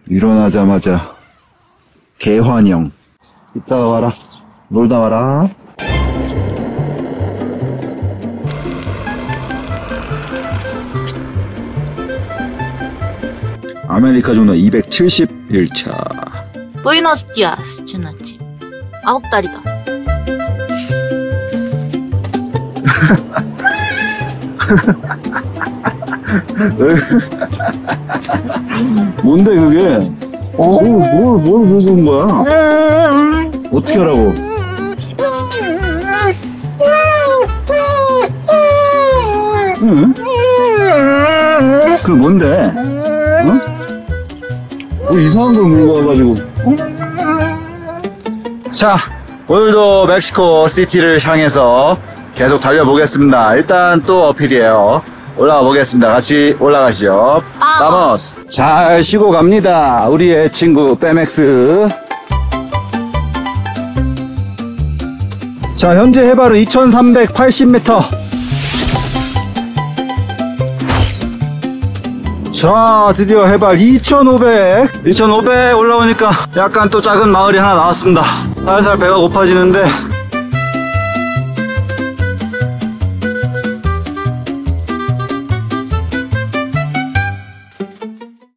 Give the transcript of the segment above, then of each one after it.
일어나자마자 개환영. 이따가 와라. 놀다 와라. 아메리카노 271차. 부에노스디아스 준아침. 9달이다. 뭔데 그게? 뭘 본 거야? 어떻게 하라고? 응? 그 뭔데? 어? 뭐 이상한 걸 물고 와가지고. 자, 오늘도 멕시코 시티를 향해서 계속 달려보겠습니다. 일단 또 어필이에요. 올라가 보겠습니다. 같이 올라가시죠. 바모스. 잘 쉬고 갑니다. 우리의 친구 빼맥스. 자, 현재 해발은 2380m. 자, 드디어 해발 2500 올라오니까 약간 또 작은 마을이 하나 나왔습니다. 살살 배가 고파지는데.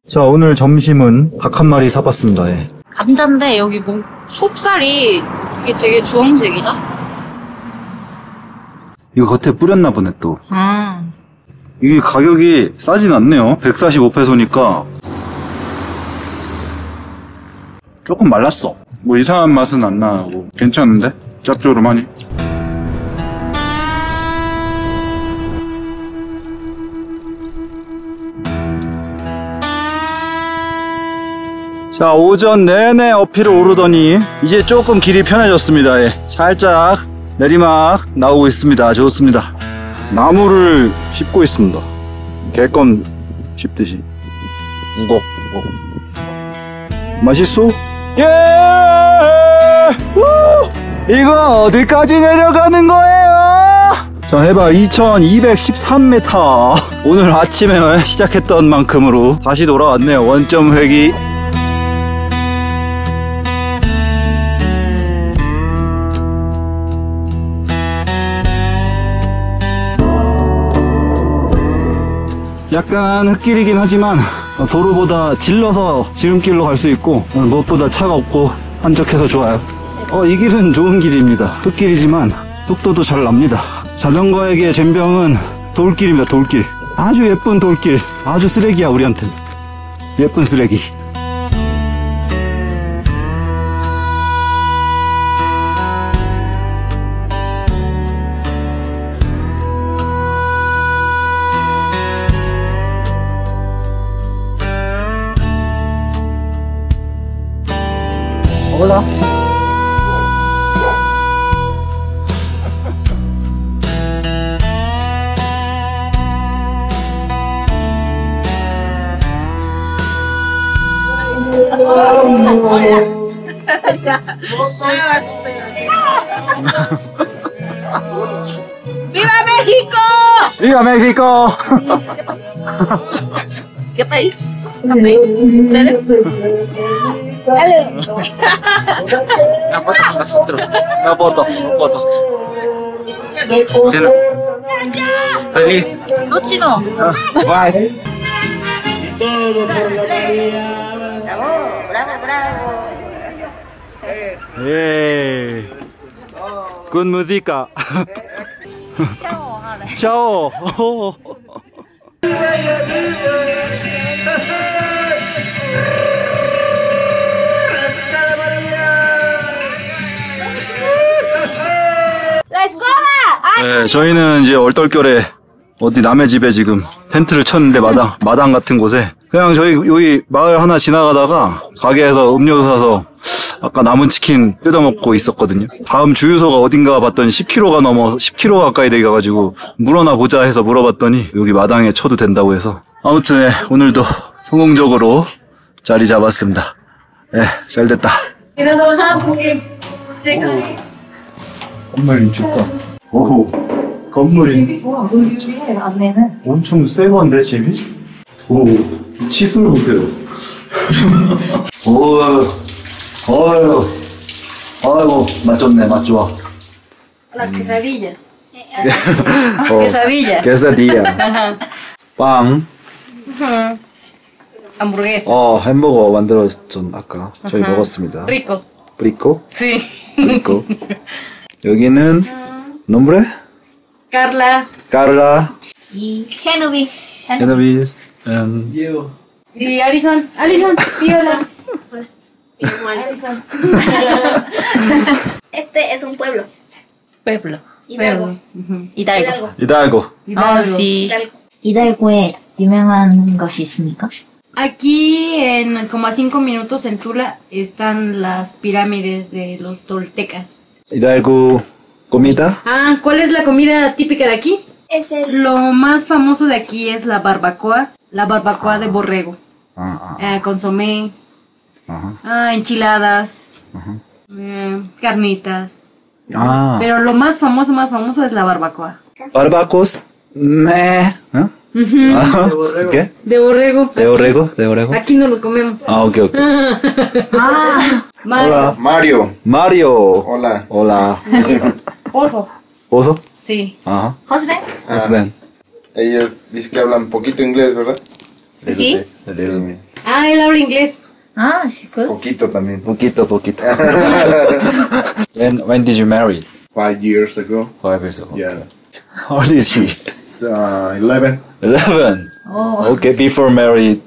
자, 오늘 점심은 닭 한 마리 사봤습니다. 예. 감자인데 여기 뭐 속살이 이게 되게 주황색이다. 이거 겉에 뿌렸나 보네 또. 이게 가격이 싸진 않네요. 145페소니까 조금 말랐어. 뭐 이상한 맛은 안 나고 괜찮은데? 짭조름하니? 자, 오전 내내 어필을 오르더니 이제 조금 길이 편해졌습니다. 예. 살짝 내리막 나오고 있습니다. 좋습니다. 나무를 씹고 있습니다. 개껌 씹듯이. 이거 맛있어? 예! 이거 어디까지 내려가는 거예요? 자, 해발 2213m. 오늘 아침에 시작했던 만큼으로 다시 돌아왔네요. 원점 회귀. 약간 흙길이긴 하지만 도로보다 질러서 지름길로 갈 수 있고 무엇보다 차가 없고 한적해서 좋아요. 이 길은 좋은 길입니다. 흙길이지만 속도도 잘 납니다. 자전거에게 젬병은 돌길입니다. 돌길. 아주 예쁜 돌길. 아주 쓰레기야 우리한테는. 예쁜 쓰레기. Hola. ¡Viva México! ¡Viva México! ¿Qué país? ¿Qué país? ¿Ustedes? Una foto con nosotros. Una foto. Chino. Feliz. ¡No chino! Bye. 예. 굿 무지까. 샤워하래. 샤워. 네, 저희는 이제 얼떨결에 어디 남의 집에 지금 텐트를 쳤는데 마당 같은 곳에 그냥 저희 여기 마을 하나 지나가다가 가게에서 음료수 사서 아까 남은 치킨 뜯어먹고 있었거든요. 다음 주유소가 어딘가 봤더니 10km 가까이 되가지고 물어나 보자 해서 물어봤더니 여기 마당에 쳐도 된다고 해서 아무튼 네, 오늘도 성공적으로 자리 잡았습니다. 네, 잘 됐다. 건물이 좋다. 오, 건물이 안내는 엄청 새 건데 집이? 오, 치수를 보세요. 아이고, 맛 좋네, 맛 좋아. Las quesadillas. Quesadilla. quesadilla. 빵. Hamburguesa. 햄버거 만들었던 아까 저희 먹었습니다. Rico. 브리코? Sí. 브리코. 여기는 nombre? Carla. Carla, Y Genovese. Genovese, and you. Y Alison. Alison. Y hola. Alison. Este es un pueblo. Pueblo. Hidalgo. Hidalgo. Hidalgo. Sí. 이달고에 유명한 것이 있습니까? Aquí, como a 5 minutos en Tula, están las pirámides de los toltecas. Hidalgo, comida? ¿Cuál es la comida típica de aquí? Es el... Lo más famoso de aquí es la barbacoa de borrego. Consomé, enchiladas, carnitas. Pero lo más famoso es la barbacoa. Barbacos, ¿no? ¿Qué? De borrego. De borrego. Aquí no los comemos. Ok. Hola, Mario. Hola. Oso. Sí. Ajá. Husband? Husband. Ellos dicen que hablan poquito inglés, ¿verdad? Sí. Él habla inglés. Sí, cool. Poquito también. Poquito. When did you marry? 5 years ago. 5 years ago. Yeah. How old is she? 11. 11. Okay, before married.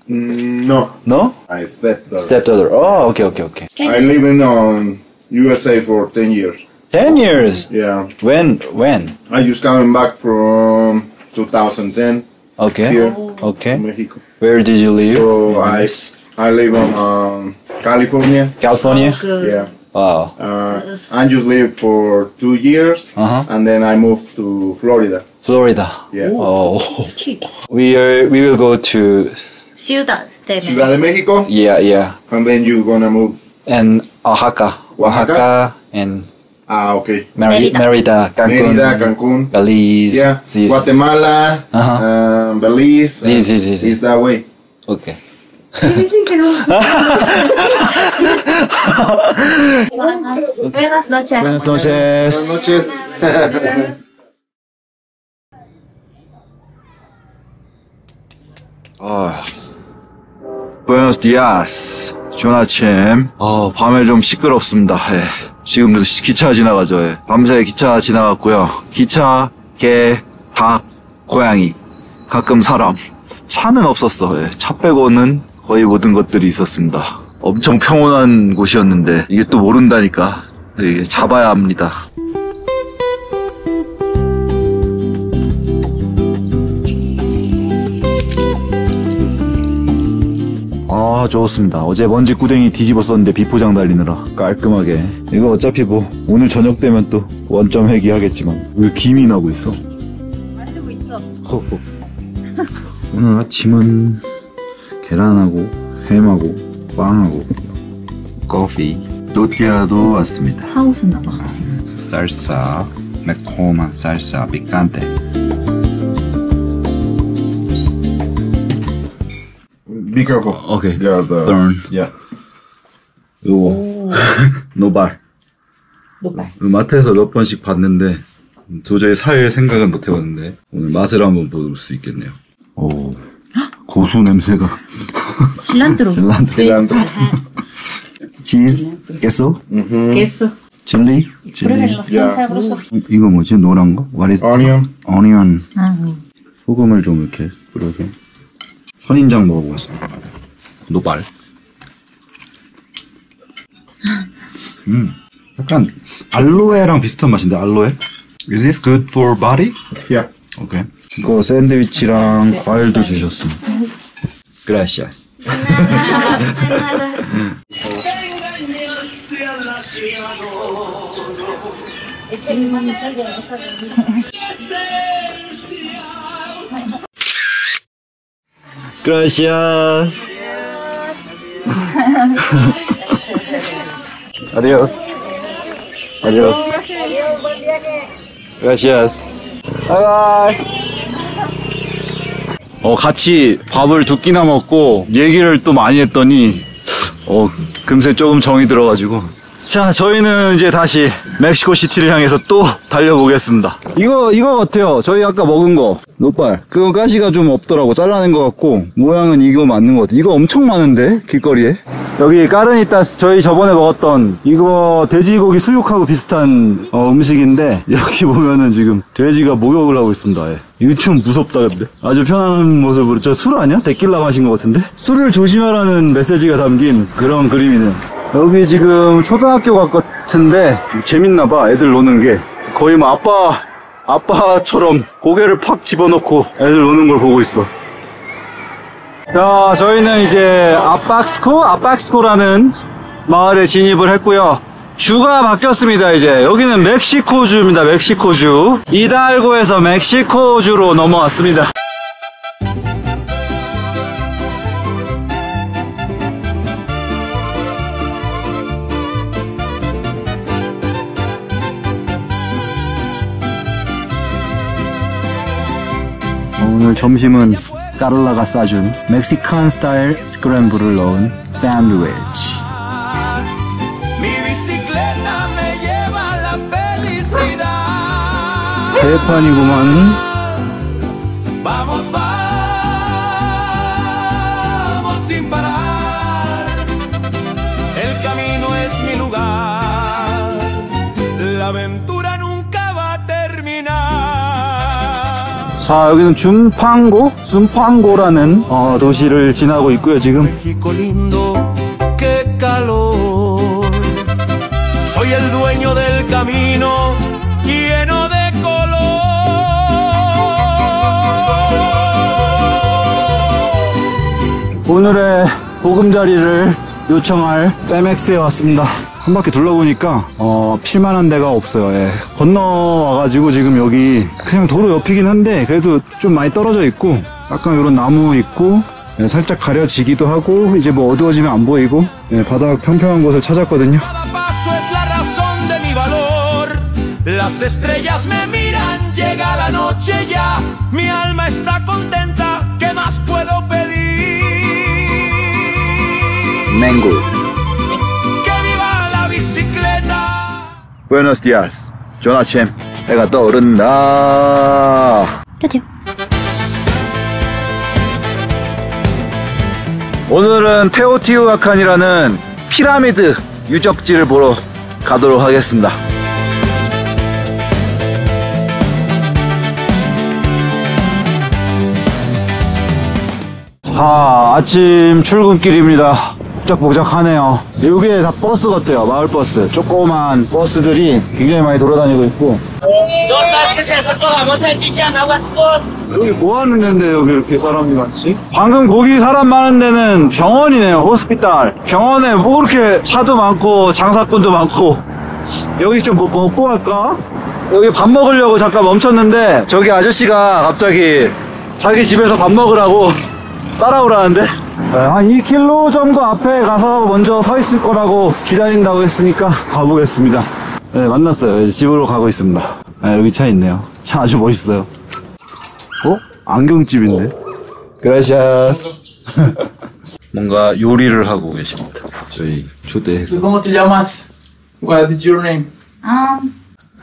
No. No? I stepdaughter. Stepdaughter. Okay. I live in USA for 10 years. 10 years? Yeah. When? I just coming back from 2010 Okay. here Okay. in Mexico. Where did you live? So I live in California. California? Yeah. Wow. I just lived for 2 years, and then I moved to Florida. Florida. Yeah. Oh. We will go to Ciudad de Ciudad de Mexico, yeah. and then you're gonna move. And Oaxaca and Okay. Merida, Cancun. Mérida, Cancún. Belize. Yeah. This. Guatemala, Belize. Sí. It's that way. Okay. Dicen que no. Buenas noches. Buenas noches. Buenas noches. Buenos dias. 좋은 아침. 밤에 좀 시끄럽습니다. 지금 기차 지나가죠. 밤새 기차 지나갔고요. 기차, 개, 닭, 고양이, 가끔 사람. 차는 없었어. 차 빼고는 거의 모든 것들이 있었습니다. 엄청 평온한 곳이었는데 이게 또 모른다니까. 이게 잡아야 합니다. 좋습니다. 어제 먼지 구덩이 뒤집었었는데 비포장 달리느라 깔끔하게. 이거 어차피 오늘 저녁 되면 또 원점 회귀하겠지만 왜 김이 나고 있어? 만들고 있어. 오늘 아침은 계란하고 햄하고 빵하고 커피. 또띠아도 왔습니다. 사오셨나봐. 살사, 매콤한 살사, 피칸테. Be careful. Okay. Yeah, Thorn. Yeah. 요거 노발. 마트에서 몇 번씩 봤는데 도저히 살 생각은 못 해봤는데 오늘 맛을 한번 볼 수 있겠네요. 고수 냄새가. 실란트로. Cilantro. 치즈, queso, Queso. 칠리. Yeah. 이거 뭐지? 노란 거? What is Onion. 소금을 좀 이렇게 뿌려서 선인장 먹어보겠습니다. 노발. 약간 알로에랑 비슷한 맛인데 알로에? Is this good for body? Yeah. 오케이. 이거 샌드위치랑 과일도 주셨습니다. Gracias. Gracias. Adiós. Adiós. Gracias. Bye bye. 같이 밥을 2끼나 먹고 얘기를 또 많이 했더니 금세 조금 정이 들어가지고. 자, 저희는 이제 다시 멕시코 시티를 향해서 또 달려보겠습니다. 이거 어때요? 저희 아까 먹은 거 노빨 그거 가시가 좀 없더라고. 잘라낸 것 같고 모양은 이거 맞는 것 같아. 이거 엄청 많은데 길거리에. 여기 까르니타스 저희 저번에 먹었던 이거 돼지고기 수육하고 비슷한 음식인데 여기 보면은 지금 돼지가 목욕을 하고 있습니다. 예. 이거 좀 무섭다. 근데 아주 편안한 모습으로. 저 술 아니야? 데킬라 마신 것 같은데? 술을 조심하라는 메시지가 담긴 그런 그림이네요. 여기 지금 초등학교 같은데 재밌나봐. 애들 노는 게 거의 뭐 아빠처럼 고개를 팍 집어넣고 애들 노는 걸 보고 있어. 자, 저희는 이제 아박스코라는 마을에 진입을 했고요. 주가 바뀌었습니다. 이제 여기는 멕시코주입니다. 멕시코주. 이달고에서 멕시코주로 넘어왔습니다. 오늘 점심은 까를라가 싸준 멕시칸 스타일 스크램블을 넣은 샌드위치. 대판이구만. 자, 여기는 줌팡고라는 도시를 지나고 있고요. 지금 오늘의 보금자리를 요청할 빼맥스에 왔습니다. 한 바퀴 둘러보니까 필만한 데가 없어요. 예. 건너와가지고 지금 여기 그냥 도로 옆이긴 한데 그래도 좀 많이 떨어져 있고 약간 이런 나무 있고 예, 살짝 가려지기도 하고 이제 뭐 어두워지면 안 보이고 예, 바닥 평평한 곳을 찾았거든요. 맹고. Buenos días. 좋은 아침. 해가 떠오른다. 오늘은 테오티우아칸이라는 피라미드 유적지를 보러 가도록 하겠습니다. 자, 아침 출근길입니다. 복작복작하네요. 여기에 다 버스 같아요. 마을 버스. 조그만 버스들이 굉장히 많이 돌아다니고 있고. 여기 뭐 하는 데인데 여기 이렇게 사람이 많지? 방금 거기 사람 많은 데는 병원이네요. 호스피탈. 병원에 뭐 그렇게 차도 많고 장사꾼도 많고. 여기 좀 뭐 먹고 갈까? 여기 밥 먹으려고 잠깐 멈췄는데 저기 아저씨가 갑자기 자기 집에서 밥 먹으라고 따라오라는데 한 2km 정도 앞에 가서 먼저 서 있을 거라고 기다린다고 했으니까 가보겠습니다. 네, 만났어요. 집으로 가고 있습니다. 네, 여기 차 있네요. 차 아주 멋있어요. 안경집인데? 그라시아스. 뭔가 요리를 하고 계십니다. 저희 초대해서. ¿Cómo te llamas? What is your name?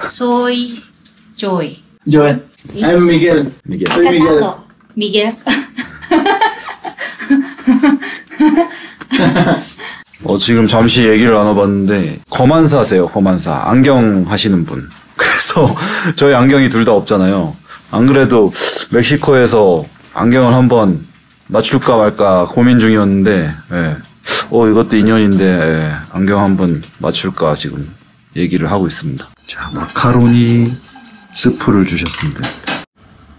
Soy Joy. Joel. Sí. I'm Miguel. Soy Miguel. Miguel. 지금 잠시 얘기를 나눠봤는데 거만사세요. 거만사. 안경 하시는 분. 그래서 저희 안경이 둘 다 없잖아요. 안 그래도 멕시코에서 안경을 한번 맞출까 말까 고민 중이었는데 예. 이것도 인연인데 예. 안경 한번 맞출까 지금 얘기를 하고 있습니다. 자, 마카로니 스프를 주셨습니다.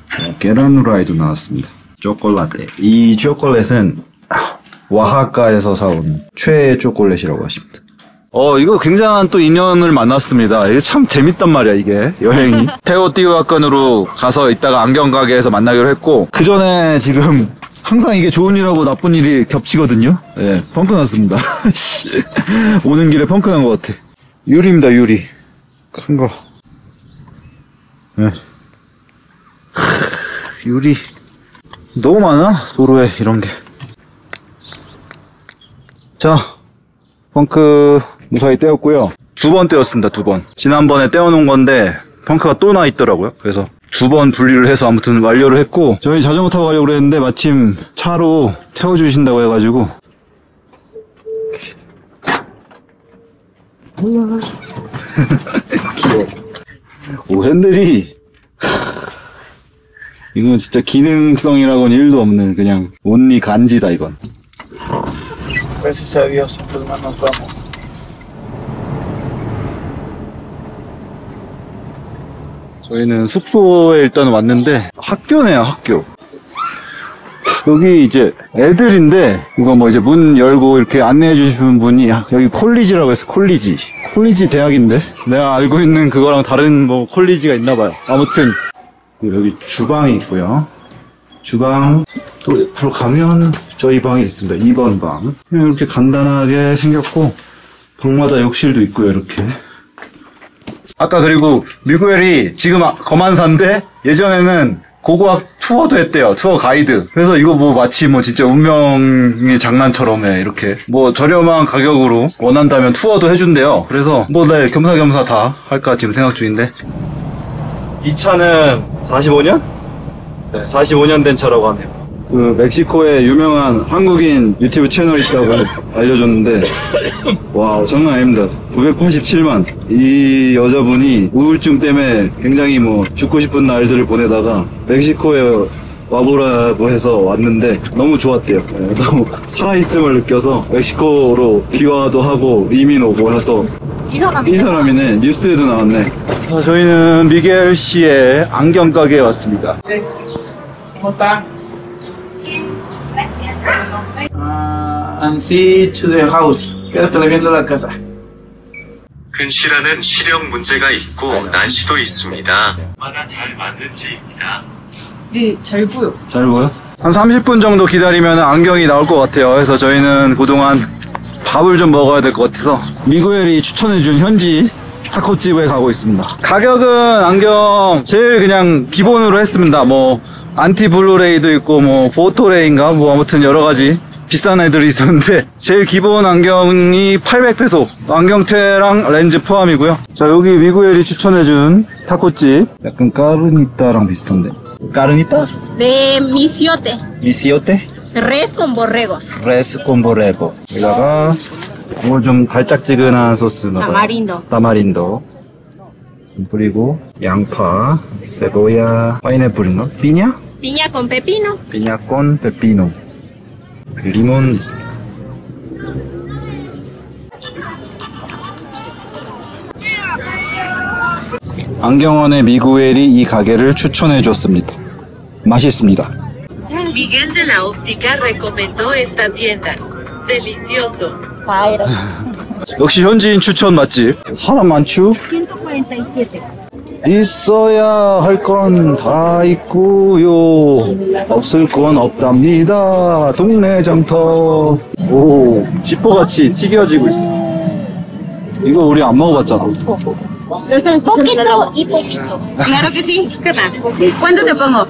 자, 계란 후라이도 나왔습니다. 초콜라떼. 이 초콜릿은 와하카에서 사온 최애 초콜릿이라고 하십니다. 이거 굉장한 또 인연을 만났습니다. 이게 참 재밌단 말이야, 이게. 여행이. 테오티우아칸으로 가서 이따가 안경 가게에서 만나기로 했고, 그 전에 지금 항상 이게 좋은 일하고 나쁜 일이 겹치거든요. 예, 펑크 났습니다. 오는 길에 펑크 난 것 같아. 유리입니다, 유리. 큰 거. 예. 유리. 너무 많아, 도로에 이런 게. 자, 펑크 무사히 떼었고요. 2번 떼었습니다, 2번. 지난번에 떼어놓은 건데 펑크가 또 나 있더라고요. 그래서 2번 분리를 해서 아무튼 완료를 했고, 저희 자전거 타고 가려고 그랬는데 마침 차로 태워주신다고 해가지고 귀여워. 오, 핸들이 이건 진짜 기능성이라고는 1도 없는 그냥 온리 간지다 이건. Gracias a Dios, entonces no nos vamos. 저희는 숙소에 일단 왔는데 학교네요, 학교. 여기 이제 애들인데 이거 뭐 이제 문 열고 이렇게 안내해 주시는 분이 여기 콜리지라고 해서 콜리지 대학인데 내가 알고 있는 그거랑 다른 뭐 콜리지가 있나 봐요. 아무튼 여기 주방이 있고요. 주방 또 옆으로 가면 저희 방이 있습니다. 2번 방. 그냥 이렇게 간단하게 생겼고 방마다 욕실도 있고요, 이렇게. 아까 그리고 미구엘이 지금 거만사인데 예전에는 고고학 투어도 했대요. 투어 가이드. 그래서 이거 뭐 마치 뭐 진짜 운명의 장난처럼 해. 이렇게 뭐 저렴한 가격으로 원한다면 투어도 해준대요. 그래서 뭐 네, 겸사겸사 다 할까 지금 생각 중인데. 이 차는 45년? 네, 45년 된 차라고 하네요. 그 멕시코에 유명한 한국인 유튜브 채널이 있다고 알려줬는데 와, 장난 아닙니다. 987만. 이 여자분이 우울증 때문에 굉장히 뭐 죽고 싶은 날들을 보내다가 멕시코에 와보라고 해서 왔는데 너무 좋았대요. 네, 너무 살아있음을 느껴서 멕시코로 귀화도 하고 이민 오고 해서 이 사람이네. 뉴스에도 나왔네. 저희는 미겔 씨의 안경 가게에 왔습니다. ¿Cómo está? And see to the house. Quédate viendo la casa. 근시라는 시력 문제가 있고 난시도 있습니다. 얼마나 잘 맞는지입니다. 네, 잘 보여. 잘 보여? 한 30분 정도 기다리면 안경이 나올 것 같아요. 그래서 저희는 그동안 밥을 좀 먹어야 될 것 같아서 미구엘이 추천해준 현지 타코집에 가고 있습니다. 가격은 안경 제일 그냥 기본으로 했습니다. 뭐 안티 블루레이도 있고 뭐 보토레인가 뭐 아무튼 여러가지 비싼 애들이 있었는데 제일 기본 안경이 800페소, 안경테랑 렌즈 포함이고요. 자, 여기 미구엘이 추천해준 타코집, 약간 까르니타랑 비슷한데. 까르니타? De misiote, 미시오테? res con borrego, 레스 콤보레고. 여기다가 뭐 좀 달짝지근한 소스 넣어요. tamarindo, 타마린도 그리고 양파, 세보야, 파인애플인가? 피냐? piña con pepino, 피냐콘 페피노, 리몬 있습니다. 안경원의 미구엘이 이 가게를 추천해줬습니다. 맛있습니다. Miguel de la Óptica recomendó esta tienda. Delicioso. 역시 현지인 추천 맛집. 사람 많죠? 147. 있어야 할 건 다 있고요. 없을 건 없답니다. 동네 장터. 오, 지퍼같이 튀겨지고 있어. 이거 우리 안 먹어봤잖아. Poquito y poquito. Claro que sí. ¿Qué más? ¿Cuánto te pongo?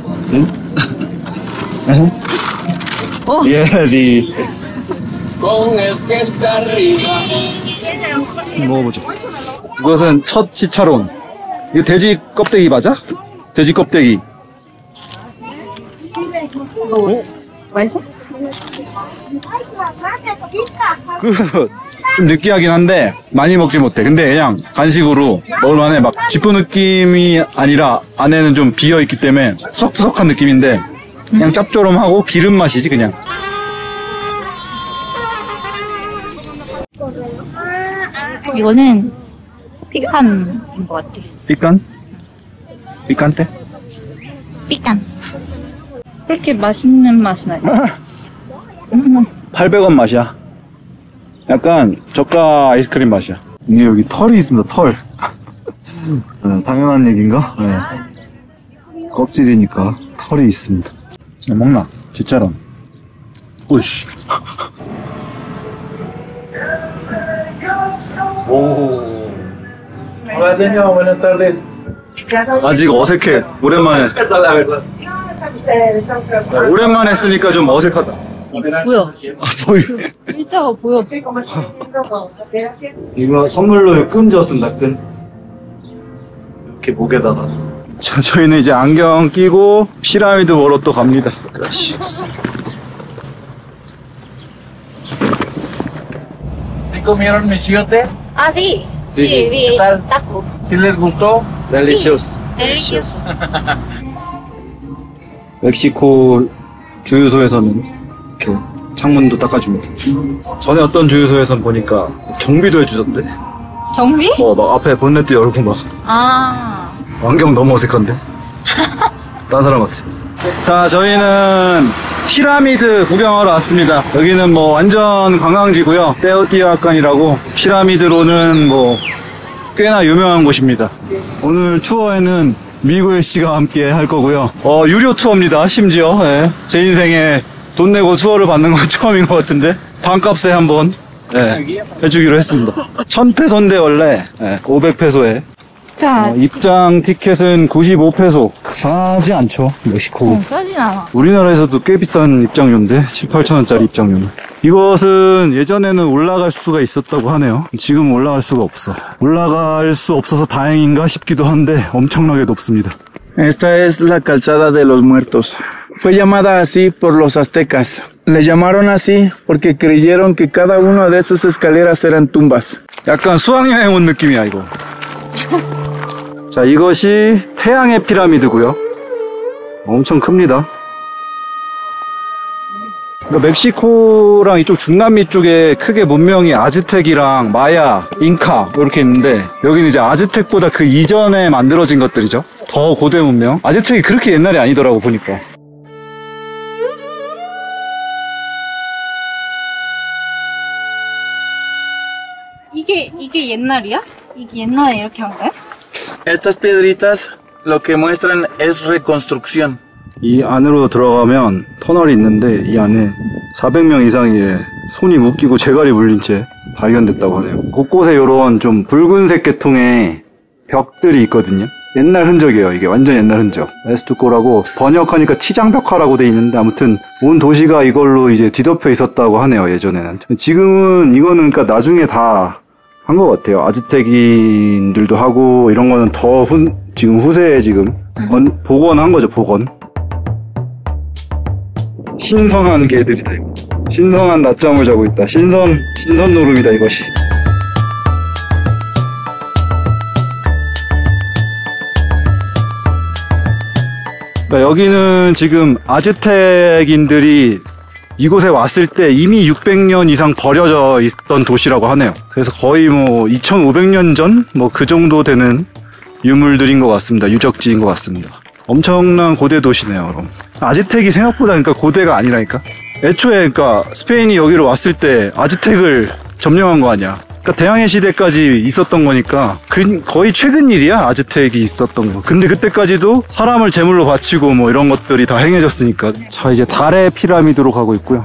예지. 먹어보자. 이것은 첫 치차론. 이거 돼지 껍데기 맞아? 돼지 껍데기. 맛있어? 좀 느끼하긴 한데 많이 먹지 못해. 근데 그냥 간식으로 먹을만해. 막 지포 느낌이 아니라 안에는 좀 비어있기 때문에 푸석푸석한 느낌인데 그냥 짭조름하고 기름 맛이지 그냥. 이거는 피칸인 것 같아. 피칸? 피칸테? 피칸. 그렇게 맛있는 맛이 나요. 800원 맛이야. 약간 저가 아이스크림 맛이야. 이게 여기 털이 있습니다. 털. 당연한 얘기인가? 네. 껍질이니까 털이 있습니다. 먹나? 진짜로. 오이씨. 오. Hola señor, buenas tardes. 아직 어색해. 오랜만에. Perdón, la verdad. 오랜만에 쓰니까 좀 어색하다. 뭐야? 보이. 일자가 보여. 이거 선물로 끈 줬습니다, 끈. 이렇게 목에다가. 자, 저희는 이제 안경 끼고 피라미드 보러 또 갑니다. ¿Sí comieron michiote? Ah, sí. Sí, Sí, vi ¿qué tal? taco. ¿Sí les gustó? Delicious. Delicious. 멕시코 주유소에서는 이렇게 창문도 닦아줍니다. 전에 어떤 주유소에선 보니까 정비도 해주던데? 정비? 막 앞에 본네트 열고 막. 아. 안경 너무 어색한데? 딴 사람 같아. 자, 저희는 피라미드 구경하러 왔습니다. 여기는 뭐 완전 관광지고요. 테오티후아칸이라고 피라미드로는 뭐 꽤나 유명한 곳입니다. 오늘 투어에는 미구엘 씨가 함께 할 거고요. 유료 투어입니다. 심지어 제 인생에 돈 내고 투어를 받는 건 처음인 것 같은데 반값에 한번 해주기로 했습니다. 1000페소인데 원래 500페소에 자, 입장 티켓은 95페소. 싸지 않죠, 멕시코. 싸진 않아. 우리나라에서도 꽤 비싼 입장료인데 7, 8천원짜리 입장료는. 이것은 예전에는 올라갈 수가 있었다고 하네요. 지금 올라갈 수가 없어. 올라갈 수 없어서 다행인가 싶기도 한데 엄청나게 높습니다. Esta es la calzada de los muertos. Fue llamada así por los aztecas. Le llamaron así porque creyeron que cada una de esas escaleras eran tumbas. 약간 수학여행 온 느낌이야 이거. 자, 이것이 태양의 피라미드고요. 엄청 큽니다. 그러니까 멕시코랑 이쪽 중남미 쪽에 크게 문명이 아즈텍이랑 마야, 잉카 이렇게 있는데 여기는 이제 아즈텍보다 그 이전에 만들어진 것들이죠. 더 고대 문명. 아즈텍이 그렇게 옛날이 아니더라고 보니까. 이게 옛날이야? 이게 옛날에 이렇게 한 거야? Estas piedritas lo que muestran es reconstrucción. 이 안으로 들어가면 터널이 있는데 이 안에 400명 이상의 손이 묶이고 재갈이 물린 채 발견됐다고 하네요. 곳곳에 이런 좀 붉은색 계통의 벽들이 있거든요. 옛날 흔적이에요. 이게 완전 옛날 흔적. 에스투코라고 번역하니까 치장벽화라고 돼 있는데 아무튼 온 도시가 이걸로 이제 뒤덮여 있었다고 하네요. 예전에는. 지금은 이거는 그러니까 나중에 다 한 것 같아요. 아즈텍인들도 하고 이런 거는 더 지금 후세에 지금 복원한 거죠. 복원. 신성한 개들이다 이거. 신성한 낮잠을 자고 있다. 신선 노름이다 이것이. 그러니까 여기는 지금 아즈텍인들이 이곳에 왔을 때 이미 600년 이상 버려져 있던 도시라고 하네요. 그래서 거의 뭐 2500년 전? 뭐 그 정도 되는 유물들인 것 같습니다. 유적지인 것 같습니다. 엄청난 고대 도시네요, 그럼. 아즈텍이 생각보다 그러니까 고대가 아니라니까. 애초에 그러니까 스페인이 여기로 왔을 때 아즈텍을 점령한 거 아니야. 그러니까 대항해 시대까지 있었던 거니까 거의 최근 일이야. 아즈텍이 있었던 거. 근데 그때까지도 사람을 제물로 바치고 뭐 이런 것들이 다 행해졌으니까. 자, 이제 달의 피라미드로 가고 있고요.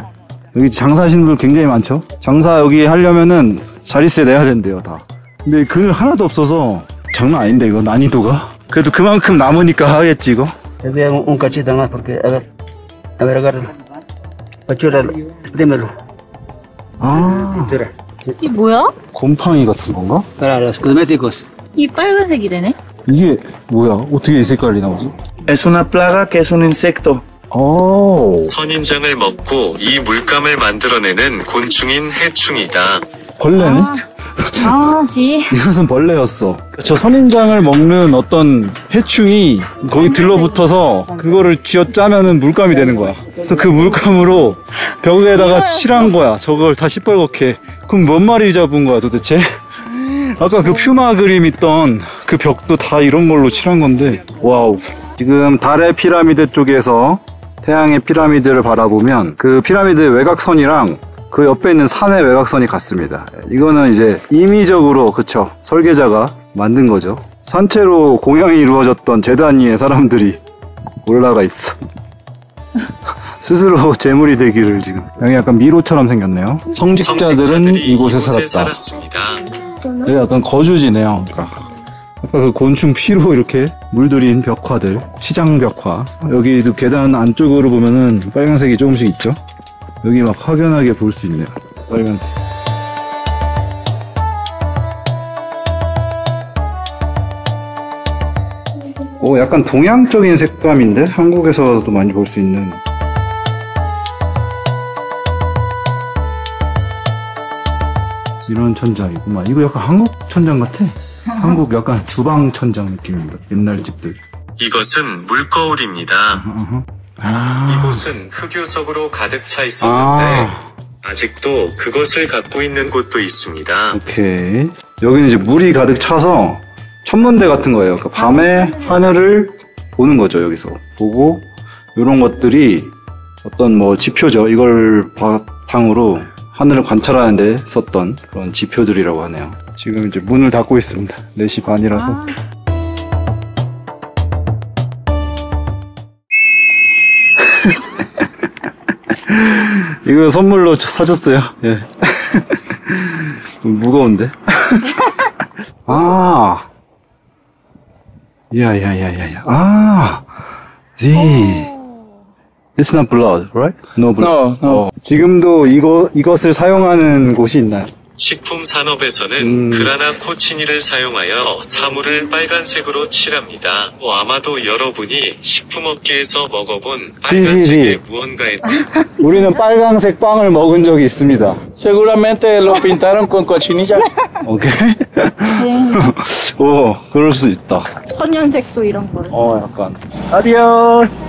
여기 장사하시는 분 굉장히 많죠. 장사 여기 하려면은 자릿세 내야 된대요, 다. 근데 그늘 하나도 없어서 장난 아닌데 이거 난이도가. 그래도 그만큼 남으니까 하겠지 이거. Te voy a dar un cachito más porque, a ver, agárralo. Pachúralo, exprímelo. 아, 이 뭐야? 곰팡이 같은 건가? Para los cosméticos. 이 빨간색이 되네? 이게 뭐야? 어떻게 이 색깔이 나오지? Es una plaga que es un insecto. 오. 선인장을 먹고 이 물감을 만들어내는 곤충인 해충이다. 벌레네? 아, 씨. 이것은 벌레였어. 저 선인장을 먹는 어떤 해충이 거기 들러붙어서 그거를 쥐어짜면은 물감이 되는 거야. 그래서 그 물감으로 벽에다가 칠한 거야. 저걸 다 시뻘겋게. 그럼 몇 마리 잡은 거야 도대체? 아까 그 퓨마 그림 있던 그 벽도 다 이런 걸로 칠한 건데. 와우. 지금 달의 피라미드 쪽에서 태양의 피라미드를 바라보면 그 피라미드 외곽선이랑 그 옆에 있는 산의 외곽선이 같습니다. 이거는 이제 임의적으로, 그쵸, 설계자가 만든 거죠. 산채로 공양이 이루어졌던 제단 위에 사람들이 올라가 있어. 스스로 제물이 되기를 지금. 여기 약간 미로처럼 생겼네요. 성직자들은 이곳에 살았다. 살았습니다. 여기 약간 거주지네요. 그러니까 아까 그 곤충 피로 이렇게 물들인 벽화들, 치장 벽화. 여기도 계단 안쪽으로 보면은 빨간색이 조금씩 있죠? 여기 막 확연하게 볼 수 있네요. 빨간색. 오, 약간 동양적인 색감인데? 한국에서도 많이 볼 수 있는. 이런 천장이구만. 이거 약간 한국 천장 같아. 한국 약간 주방 천장 느낌입니다. 옛날 집들. 이것은 물거울입니다. 이곳은 흑요석으로 가득 차 있었는데 아직도 그것을 갖고 있는 곳도 있습니다. 오케이. 여기는 이제 물이 가득 차서 천문대 같은 거예요. 그러니까 밤에 하늘을 보는 거죠. 여기서 보고 이런 것들이 어떤 뭐 지표죠. 이걸 바탕으로 하늘을 관찰하는 데 썼던 그런 지표들이라고 하네요. 지금 이제 문을 닫고 있습니다. 4시 반이라서. 이거 선물로 사줬어요. 예. 무거운데? 아. 야야야야야. see. It's not blood, right? No blood. No. 지금도 이것을 사용하는 곳이 있나요? 식품 산업에서는 그라나 코치니를 사용하여 사물을 빨간색으로 칠합니다. 아마도 여러분이 식품업계에서 먹어본 빨간색의 무언가에 우리는 빨간색 빵을 먹은 적이 있습니다. Seguramente lo pintaron con cochinilla. 오케이. 오, 그럴 수 있다. 천연색소 이런 거. 약간. 아디오스.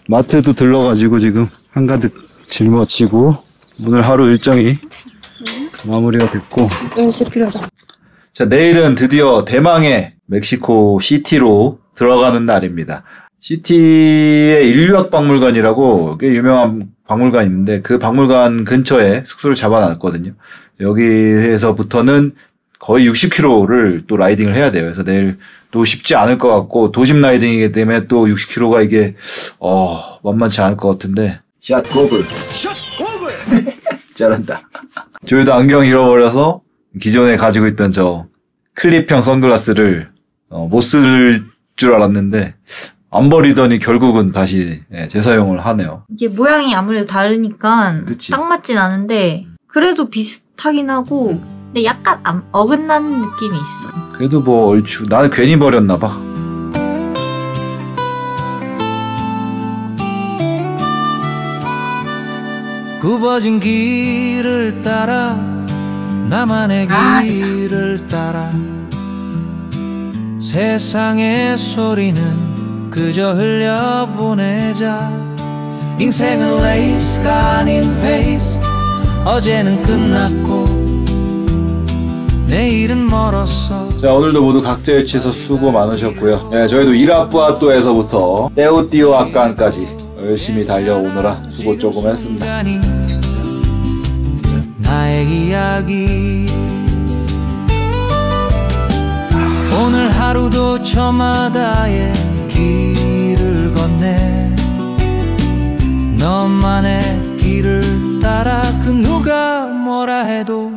마트도 들러가지고 지금 한가득 짊어지고 오늘 하루 일정이 마무리가 됐고. 음식 필요하다. 자, 내일은 드디어 대망의 멕시코 시티로 들어가는 날입니다. 시티의 인류학박물관이라고 꽤 유명한 박물관이 있는데 그 박물관 근처에 숙소를 잡아놨거든요. 여기에서부터는 거의 60km를 또 라이딩을 해야 돼요. 그래서 내일 또 쉽지 않을 것 같고 도심 라이딩이기 때문에 또 60km가 이게 만만치 않을 것 같은데 샷 고글 잘한다. 저희도 안경 잃어버려서 기존에 가지고 있던 저 클립형 선글라스를 못 쓸 줄 알았는데 안 버리더니 결국은 다시 재사용을 하네요. 이게 모양이 아무래도 다르니까 그치. 딱 맞진 않은데 그래도 비슷하긴 하고 근데 약간 어긋나는 느낌이 있어. 그래도 뭐 얼추 나는 괜히 버렸나 봐. 굽어진 길을 따라 나만의 길을 따라 세상의 소리는 그저 흘려보내자. 인생은 레이스가 아닌 페이스. 어제는 끝났고 내일은 멀었어. 자, 오늘도 모두 각자의 취소 수고 많으셨고요. 저희도 이라푸아토에서부터 테오티오아칸까지 열심히 달려오느라 수고 조금 했습니다. 나의 이야기 오늘 하루도 저마다의 길을 건네 너만의 길을 따라 그 누가 뭐라 해도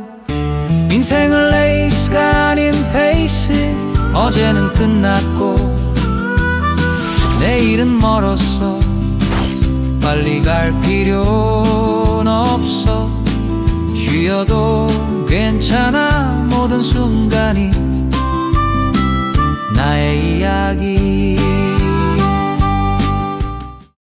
인생은 레이스가 아닌 페이스. 어제는 끝났고 내일은 멀었어. 빨리 갈 필요는 없어. 쉬어도 괜찮아. 모든 순간이 나의 이야기.